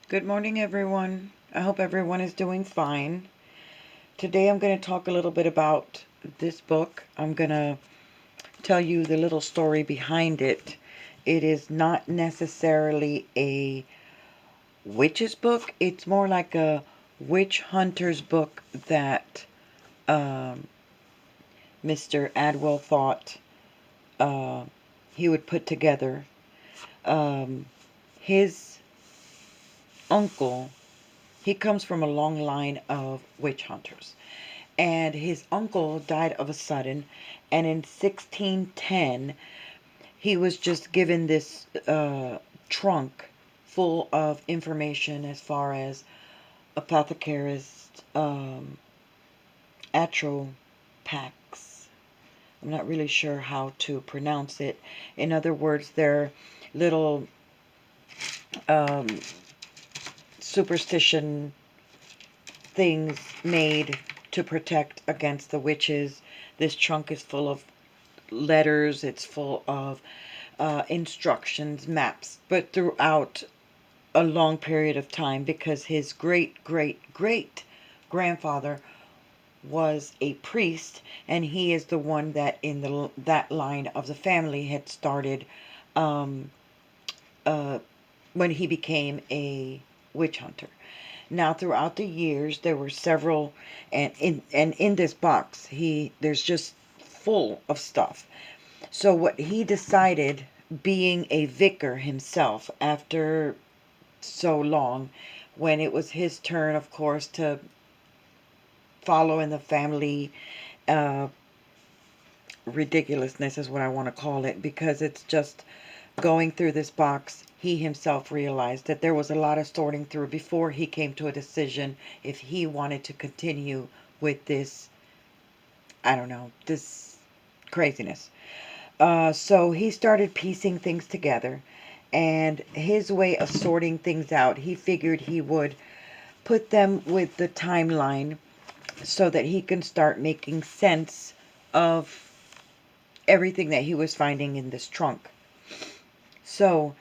Good morning, everyone. I hope everyone is doing fine. Today I'm going to talk a little bit about this book. I'm going to tell you the little story behind it. It is not necessarily a witch's book, it's more like a witch hunter's book that um, Mr. Adwell thought uh, he would put together. His uncle, he comes from a long line of witch hunters. And his uncle died of a sudden, and in 1610 he was just given this trunk full of information as far as apothecarist atropax. I'm not really sure how to pronounce it. In other words, they're little um, superstition things made to protect against the witches. This trunk is full of letters, it's full of instructions, maps, but throughout a long period of time, because his great great great grandfather was a priest, and he is the one that in that line of the family had started um, uh, when he became a witch hunter. Now, throughout the years, there were several, and in this box, there's just full of stuff. So what he decided, being a vicar himself, after so long, when it was his turn, of course, to follow in the family uh, ridiculousness is what I want to call it, because it's just going through this box. He himself realized that there was a lot of sorting through before he came to a decision if he wanted to continue with this, I don't know, this craziness. So he started piecing things together, and his way of sorting things out, he figured he would put them with the timeline so that he can start making sense of everything that he was finding in this trunk. So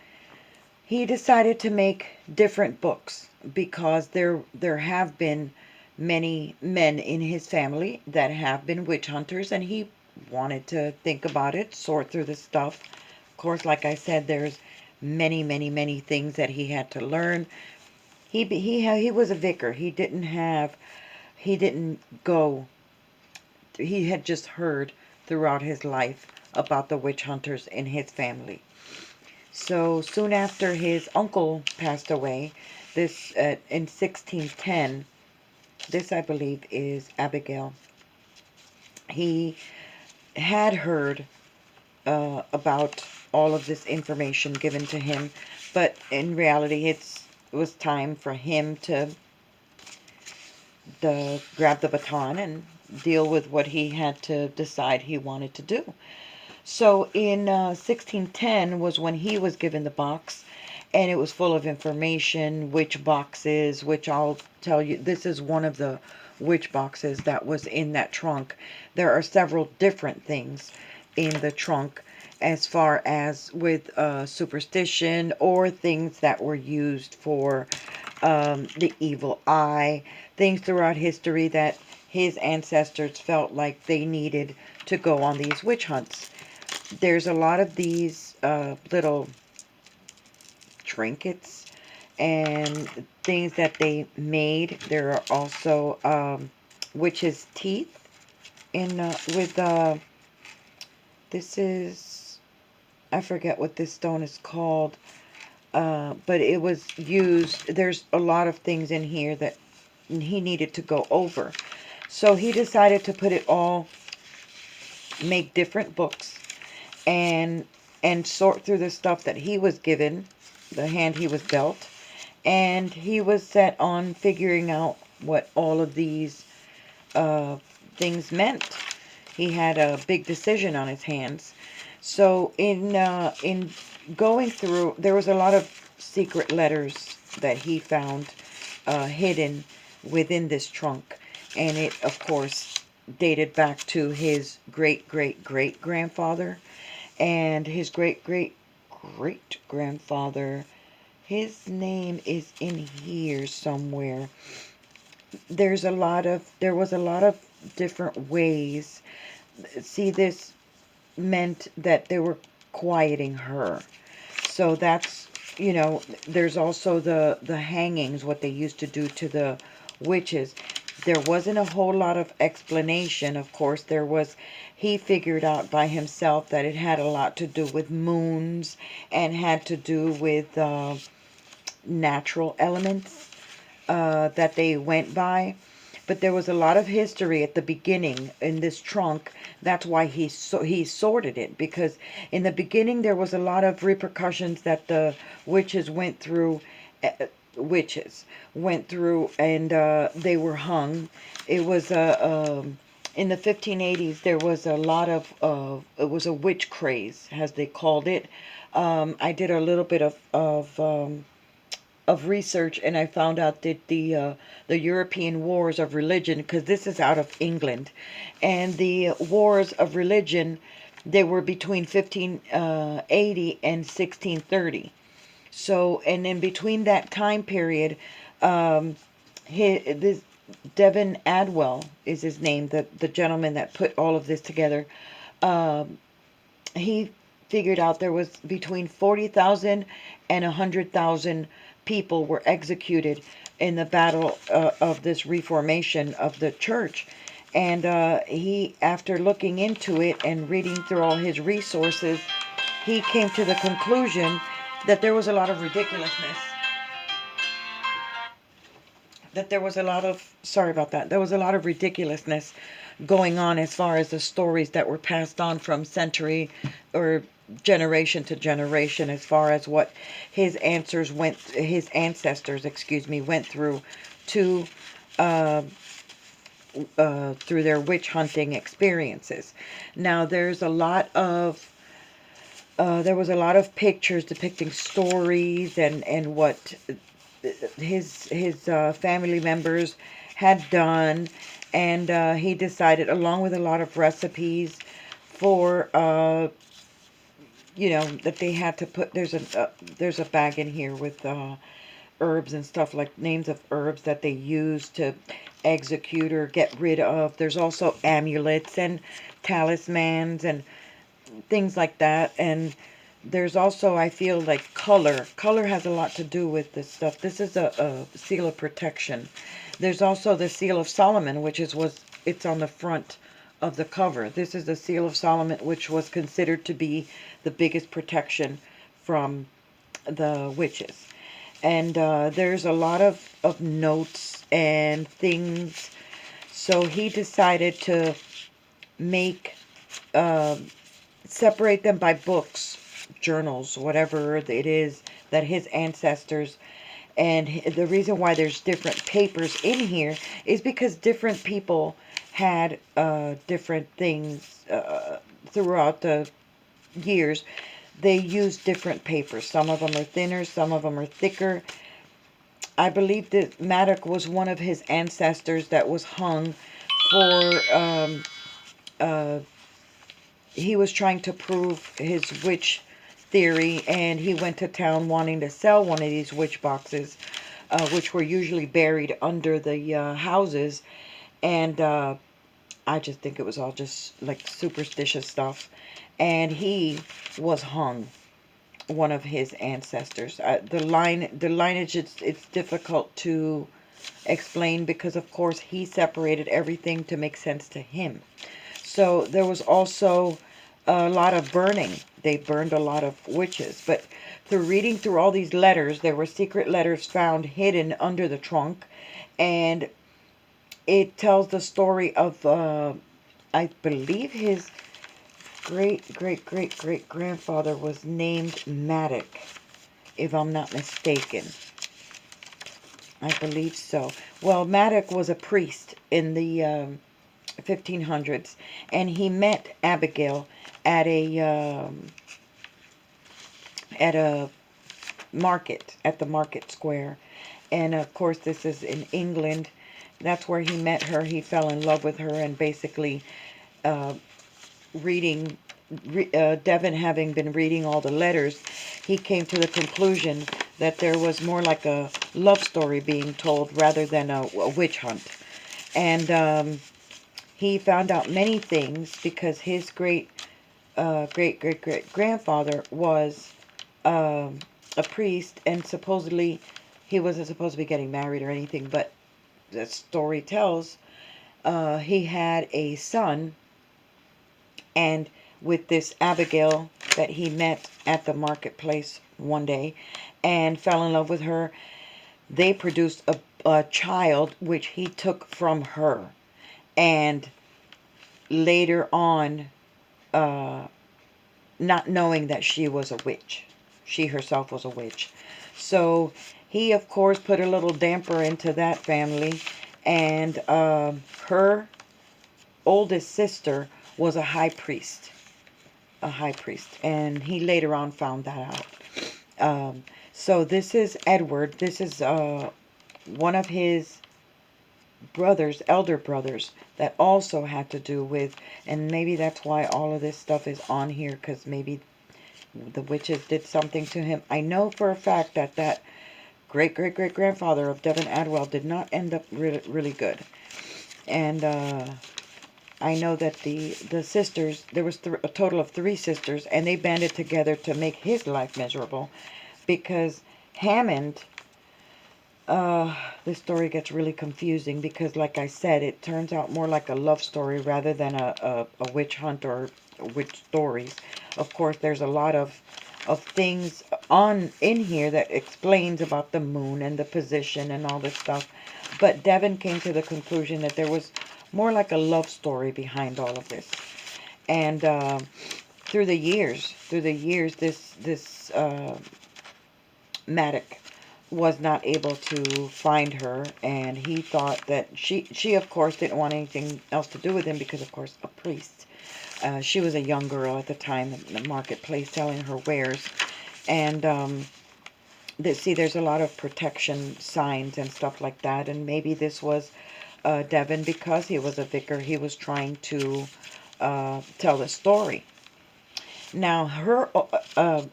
he decided to make different books because there have been many men in his family that have been witch hunters, and he wanted to think about it, sort through the stuff. Of course, like I said, there's many, many, many things that he had to learn. He was a vicar. He didn't go. He had just heard throughout his life about the witch hunters in his family. So soon after his uncle passed away, this in 1610, this I believe is Abigail. He had heard about all of this information given to him, but in reality, it was time for him to grab the baton and deal with what he had to decide he wanted to do. So in 1610 was when he was given the box, and it was full of information, which boxes, which I'll tell you, this is one of the witch boxes that was in that trunk. There are several different things in the trunk as far as with superstition or things that were used for the evil eye, things throughout history that his ancestors felt like they needed to go on these witch hunts. There's a lot of these little trinkets and things that they made. There are also witches' teeth in with this is, I forget what this stone is called, but it was used. There's a lot of things in here that he needed to go over. So he decided to put it all, make different books, and sort through the stuff that he was given, the hand he was dealt, and he was set on figuring out what all of these uh, things meant. He had a big decision on his hands. So in going through, there was a lot of secret letters that he found hidden within this trunk, and it of course dated back to his great great great grandfather, and his great great great grandfather His name is in here somewhere. There was a lot of different ways. See, this meant that they were quieting her. So that's, there's also the hangings, what they used to do to the witches. There wasn't a whole lot of explanation. Of course, he figured out by himself that it had a lot to do with moons and had to do with natural elements that they went by. But there was a lot of history at the beginning in this trunk. That's why he sorted it, because in the beginning there was a lot of repercussions that the witches went through. Uh, Witches went through, and they were hung. It was in the 1580s. There was a lot of it was a witch craze, as they called it. I did a little bit of research, and I found out that the European wars of religion, because this is out of England, and the wars of religion, they were between 1580 and 1630. So, and in between that time period, this Devin Adwell is his name, the gentleman that put all of this together. Um, he figured out there was between 40,000 and 100,000 people were executed in the battle of this reformation of the church. And he, after looking into it and reading through all his resources, he came to the conclusion that there was a lot of ridiculousness. That there was a lot of, sorry about that, there was a lot of ridiculousness going on as far as the stories that were passed on from century or generation to generation, as far as what his ancestors, excuse me, went through to uh, through their witch hunting experiences. Now there was a lot of pictures depicting stories and what his family members had done, and he decided, along with a lot of recipes for that they had to put. There's a bag in here with herbs and stuff, like names of herbs that they use to execute or get rid of. There's also amulets and talismans and things like that. And there's also, I feel like, color has a lot to do with this stuff. This is a seal of protection. There's also the seal of Solomon, which it's on the front of the cover. This is the seal of Solomon, which was considered to be the biggest protection from the witches. And there's a lot of notes and things. So he decided to make um separate them by books, journals, whatever it is that his ancestors. And the reason why there's different papers in here is because different people had different things throughout the years. They used different papers. Some of them are thinner, some of them are thicker. I believe that Maddox was one of his ancestors that was hung for uh, he was trying to prove his witch theory, and he went to town wanting to sell one of these witch boxes, which were usually buried under the houses. And I just think it was all just like superstitious stuff. And he was hung, one of his ancestors. The lineage, it's difficult to explain because, of course, he separated everything to make sense to him. So there was also a lot of burning. They burned a lot of witches. But through reading through all these letters, there were secret letters found hidden under the trunk. And it tells the story of, I believe his great, great, great, great grandfather was named Maddox, if I'm not mistaken. I believe so. Well, Maddox was a priest in the 1500s, and he met Abigail at a market, at the market square. And of course, this is in England. That's where he met her. He fell in love with her, and basically, uh, reading Devin, having been reading all the letters, he came to the conclusion that there was more like a love story being told rather than a witch hunt. And he found out many things because his great grandfather was a priest, and supposedly he wasn't supposed to be getting married or anything, but the story tells he had a son, and with this Abigail that he met at the marketplace one day and fell in love with her, they produced a child which he took from her. And later on, uh, not knowing that she was a witch, she herself was a witch. So he, of course, put a little damper into that family. And her oldest sister was a high priest. A high priest. And he later on found that out. So this is Edward. This is one of his brothers, elder brothers, that also had to do with, and maybe that's why all of this stuff is on here, because maybe the witches did something to him. I know for a fact that that great-great-great-grandfather of Devin Adwell did not end up really good. And I know that the sisters, there was a total of 3 sisters, and they banded together to make his life miserable, because Hammond, this story gets really confusing because, like I said, it turns out more like a love story rather than a witch hunt or witch stories. Of course, there's a lot of things in here that explains about the moon and the position and all this stuff. But Devin came to the conclusion that there was more like a love story behind all of this. And through the years, this Maddox was not able to find her, and he thought that she of course didn't want anything else to do with him because, of course, a priest. She was a young girl at the time in the marketplace selling her wares. And see, there's a lot of protection signs and stuff like that, and maybe this was Devin, because he was a vicar, he was trying to tell the story. Now, her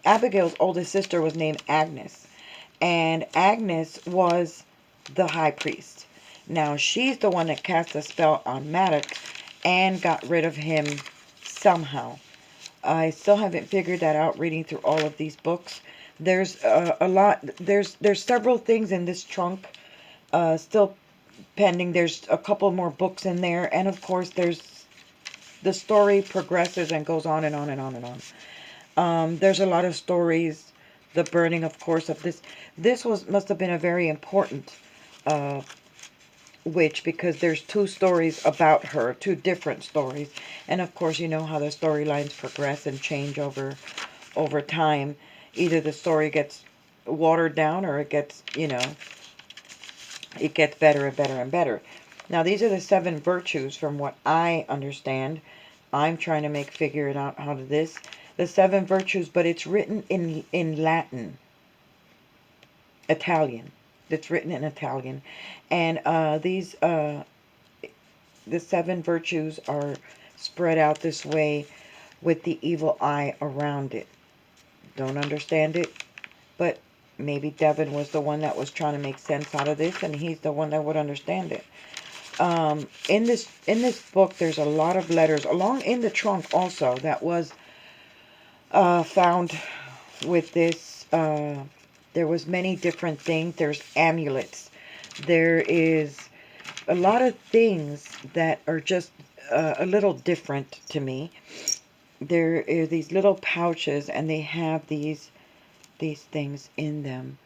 Abigail's oldest sister was named Agnes, and Agnes was the high priest. Now, she's the one that cast a spell on Maddox and got rid of him somehow. I still haven't figured that out reading through all of these books. There's a lot. There's several things in this trunk still pending. There's a couple more books in there, and of course, the story progresses and goes on and on and on and on. There's a lot of stories. The burning, of course, of this. This must have been a very important witch, because there's 2 stories about her, 2 different stories, and of course, you know how the storylines progress and change over time. Either the story gets watered down, or it gets, it gets better and better and better. Now, these are the 7 virtues from what I understand. I'm trying to figure it out how to this. The 7 virtues, but it's written in Latin, Italian. It's written in Italian. And the 7 virtues are spread out this way with the evil eye around it. Don't understand it, but maybe Devin was the one that was trying to make sense out of this, and he's the one that would understand it. In this book, there's a lot of letters along in the trunk also that was found with this. There was many different things. There's amulets. There is a lot of things that are just a little different to me. There are these little pouches, and they have these things in them.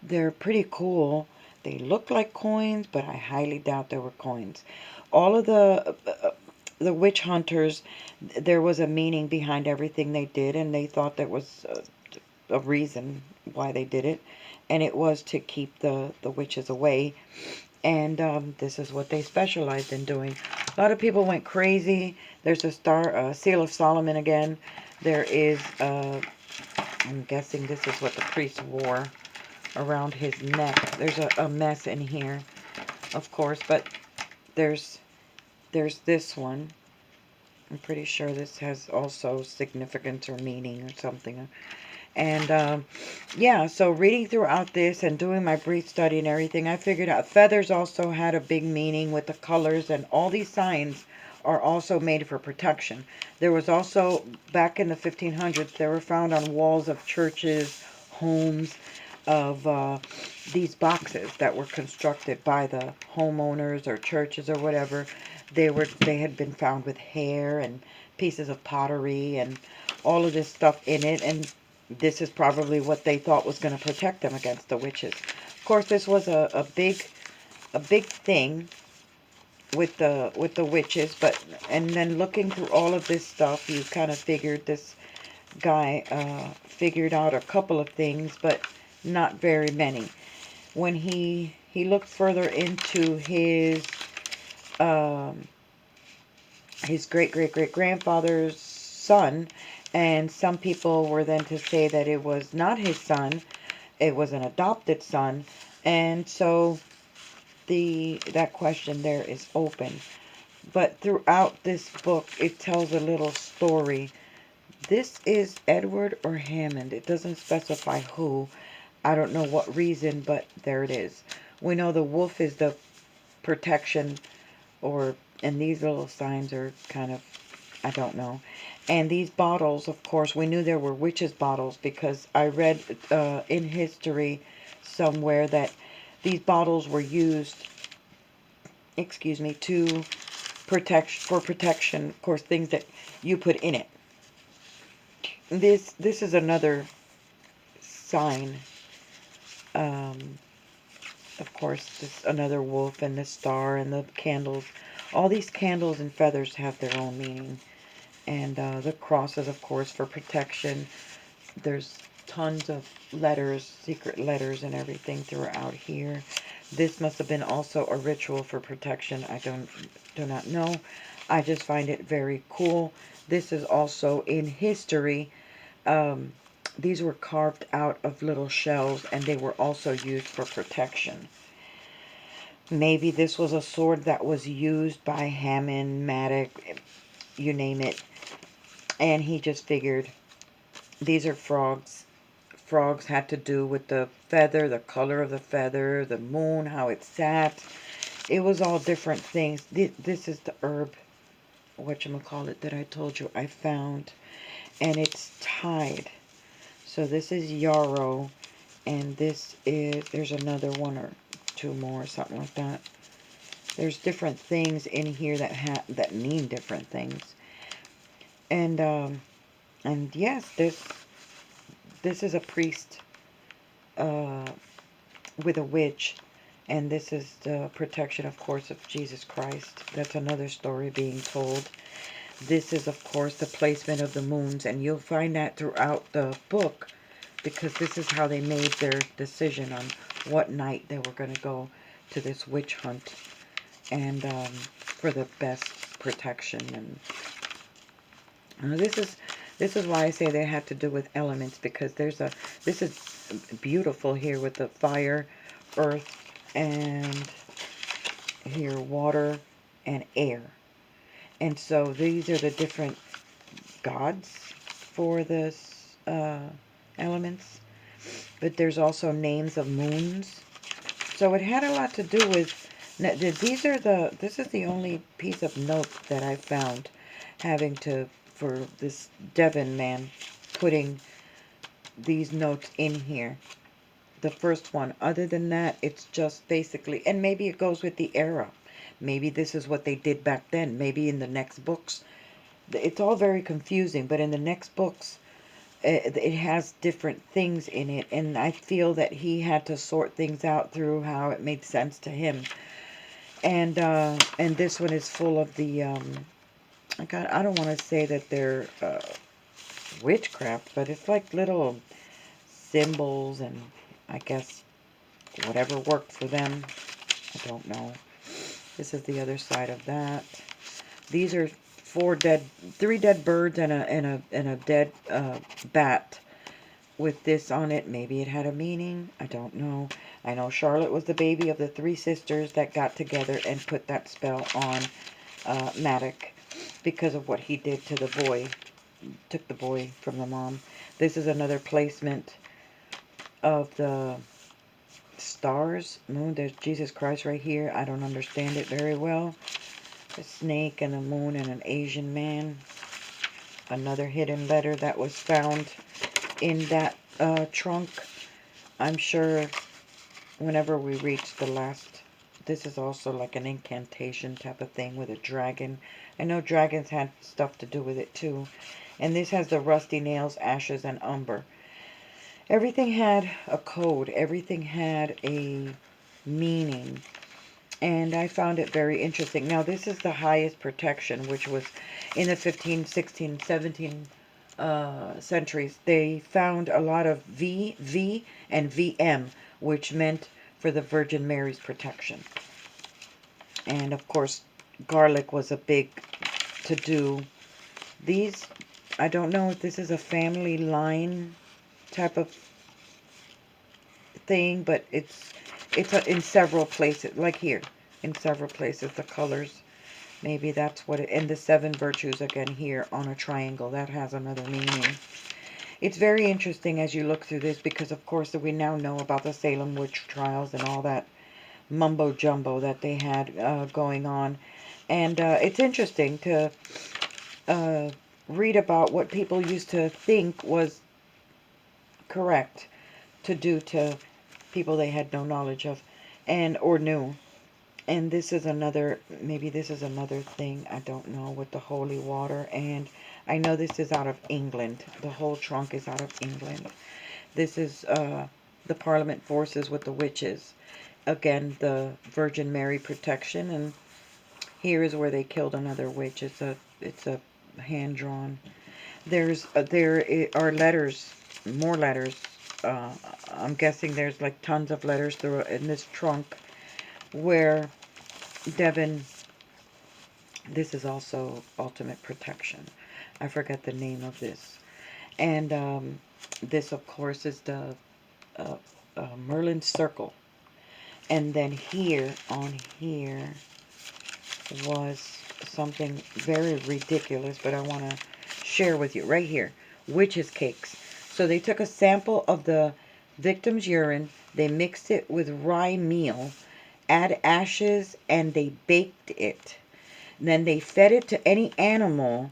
They're pretty cool. They look like coins, but I highly doubt they were coins. All of the witch hunters, there was a meaning behind everything they did, and they thought there was a reason why they did it, and it was to keep the witches away. And this is what they specialized in doing. A lot of people went crazy. There's a seal of Solomon again. There is, I'm guessing this is what the priest wore around his neck. There's a mess in here, of course, but there's this one. I'm pretty sure this has also significance or meaning or something. And yeah, so reading throughout this and doing my brief study and everything, I figured out feathers also had a big meaning with the colors, and all these signs are also made for protection. There was also, back in the 1500s, they were found on walls of churches, homes, of these boxes that were constructed by the homeowners or churches or whatever. They had been found with hair and pieces of pottery and all of this stuff in it, and this is probably what they thought was going to protect them against the witches. Of course, this was a big thing with the witches, but and then looking through all of this stuff, you kind of figured this guy figured out a couple of things, but not very many. When he looked further into um, his great great great grandfather's son, and some people were then to say that it was not his son, it was an adopted son, and so the that question there is open. But throughout this book, it tells a little story. This is Edward or Hammond. It doesn't specify who. I don't know what reason, but there it is. We know the wolf is the protection, or, and these little signs are kind of, I don't know. And these bottles, of course, we knew there were witches' bottles because I read in history somewhere that these bottles were used, excuse me, to for protection, of course, things that you put in it. This is another sign. Um, of course, this another wolf and the star and the candles. All these candles and feathers have their own meaning. And the crosses, of course, for protection. There's tons of letters, secret letters and everything throughout here. This must have been also a ritual for protection. I do not know. I just find it very cool. This is also in history. Um, these were carved out of little shells, and they were also used for protection. Maybe this was a sword that was used by Hammond, Maddox, you name it. And he just figured, these are frogs. Frogs had to do with the feather, the color of the feather, the moon, how it sat. It was all different things. This is the herb, whatchamacallit, that I told you I found. And it's tied. So this is yarrow. And this is, there's another one or two more, something like that. There's different things in here that mean different things. And yes, this is a priest uh, with a witch, and this is the protection, of course, of Jesus Christ. That's another story being told. This is, of course, the placement of the moons, and you'll find that throughout the book, because this is how they made their decision on what night they were going to go to this witch hunt, and for the best protection. And this is why I say they had to do with elements, because this is beautiful here with the fire, earth, and here water and air. And so these are the different gods for this elements. But there's also names of moons. So it had a lot to do with, this is the only piece of note that I found having to, for this Devon man putting these notes in here. The first one. Other than that, it's just basically, and maybe it goes with the era. Maybe this is what they did back then. Maybe in the next books. It's all very confusing, but in the next books, it has different things in it, and I feel that he had to sort things out through how it made sense to him. And this one is full of the I don't want to say that they're witchcraft, but it's like little symbols and I guess whatever worked for them. I don't know. This is the other side of that. These are three dead birds and a dead bat with this on it. Maybe it had a meaning. I don't know. I know Charlotte was the baby of the three sisters that got together and put that spell on Maddox, because of what he did to the boy. Took the boy from the mom. This is another placement of the stars. Moon, there's Jesus Christ right here. I don't understand it very well. A snake and a moon and an Asian man. Another hidden letter that was found in that trunk. I'm sure whenever we reach the last, this is also like an incantation type of thing with a dragon. I know dragons had stuff to do with it too. And this has the rusty nails, ashes, and umber. Everything had a code. Everything had a meaning. And I found it very interesting. Now, this is the highest protection, which was in the 15, 16, 17 centuries. They found a lot of V, and VM, which meant for the Virgin Mary's protection. And, of course, garlic was a big to-do. These, I don't know if this is a family line type of thing, but it's in several places, like here, in several places, the colors. Maybe that's what it, and the 7 virtues again here on a triangle. That has another meaning. It's very interesting as you look through this because, of course, we now know about the Salem witch trials and all that mumbo jumbo that they had going on. And it's interesting to read about what people used to think was correct to do to people they had no knowledge of and or knew. And this is another, maybe this is another thing, I don't know, with the holy water. And I know this is out of England. The whole trunk is out of England. This is the Parliament forces with the witches. Again, the Virgin Mary protection. And here is where they killed another witch. It's a hand-drawn. There are letters, more letters. I'm guessing there's like tons of letters through in this trunk where Devin, this is also ultimate protection. I forget the name of this. And this, of course, is the Merlin Circle. And then here, on here, was something very ridiculous, but I want to share with you. Right here, witches' cakes. So they took a sample of the victim's urine, they mixed it with rye meal, add ashes, and they baked it. Then they fed it to any animal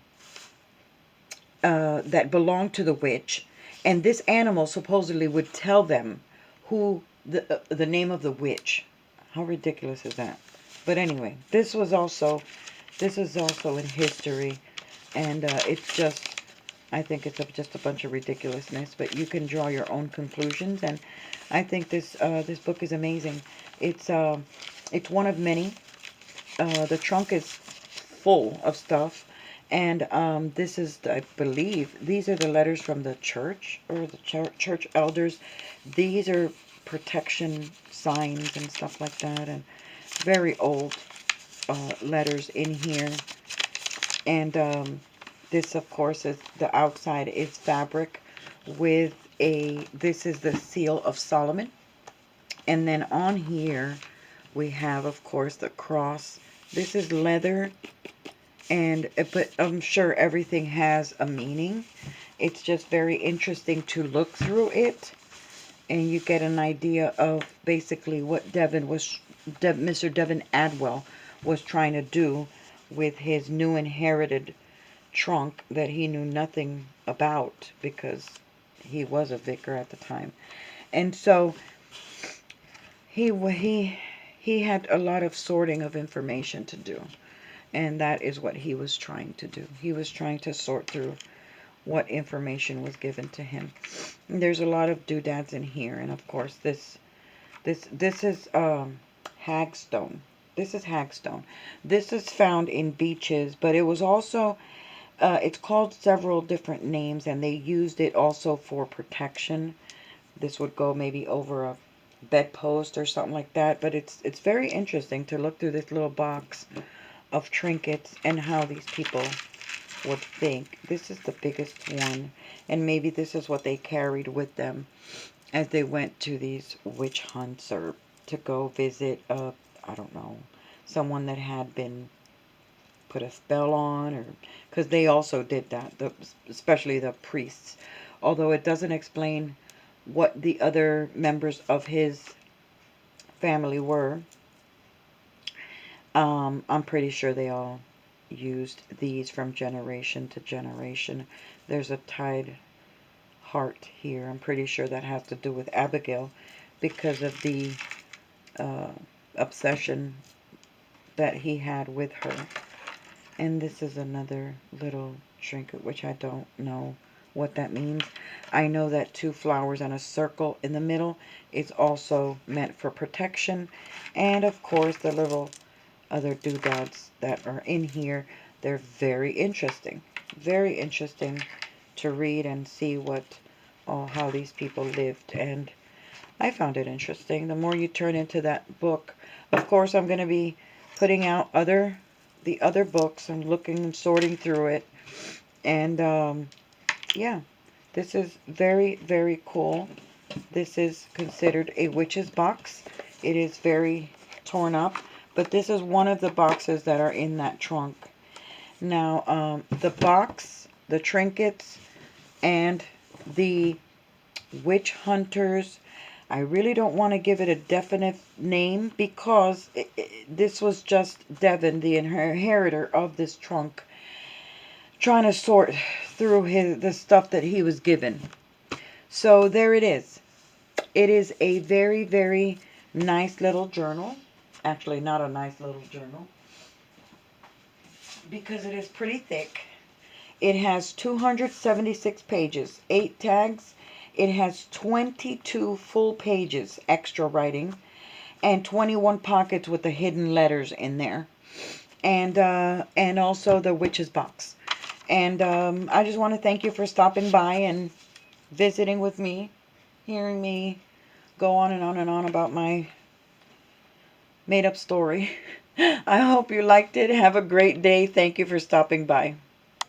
that belonged to the witch, and this animal supposedly would tell them who the name of the witch. How ridiculous is that? But anyway, this is also in history, and it's just, I think it's just a bunch of ridiculousness. But you can draw your own conclusions, and I think this book is amazing. It's one of many. The trunk is full of stuff. And this is, I believe, these are the letters from the church, or the church elders. These are protection signs and stuff like that. And very old letters in here. And this, of course, is the outside is fabric with this is the seal of Solomon. And then on here, we have, of course, the cross. This is leather, and but I'm sure everything has a meaning. It's just very interesting to look through it, and you get an idea of basically what Mr. Devin Adwell was trying to do with his new inherited trunk that he knew nothing about because he was a vicar at the time. And so he had a lot of sorting of information to do. And that is what he was trying to do. He was trying to sort through what information was given to him. And there's a lot of doodads in here. And of course this is hagstone. This is hagstone. This is found in beaches, but it was also, it's called several different names, and they used it also for protection. This would go maybe over a bedpost or something like that. But it's very interesting to look through this little box of trinkets and how these people would think. This is the biggest one, and maybe this is what they carried with them as they went to these witch hunts or to go visit I don't know, someone that had been put a spell on, or because they also did that, especially the priests. Although it doesn't explain what the other members of his family were. I'm pretty sure they all used these from generation to generation. There's a tied heart here. I'm pretty sure that has to do with Abigail because of the uh, obsession that he had with her. And this is another little trinket, which I don't know what that means. I know that 2 flowers and a circle in the middle is also meant for protection. And of course, the little other doodads that are in here, they're very interesting. Very interesting to read and see how these people lived. And I found it interesting. The more you turn into that book, of course, I'm going to be putting out the other books and looking and sorting through it. And yeah, this is very, very cool. This is considered a witch's box. It is very torn up, but this is one of the boxes that are in that trunk. Now, the box, the trinkets, and the witch hunters, I really don't want to give it a definite name because this was just Devin, the inheritor of this trunk, trying to sort through the stuff that he was given. So there it is. It is a very, very nice little journal. Actually, not a nice little journal because it is pretty thick. It has 276 pages, 8 tags. It has 22 full pages, extra writing, and 21 pockets with the hidden letters in there. And also the witch's box. And I just want to thank you for stopping by and visiting with me, hearing me go on and on and on about my made-up story. I hope you liked it. Have a great day. Thank you for stopping by.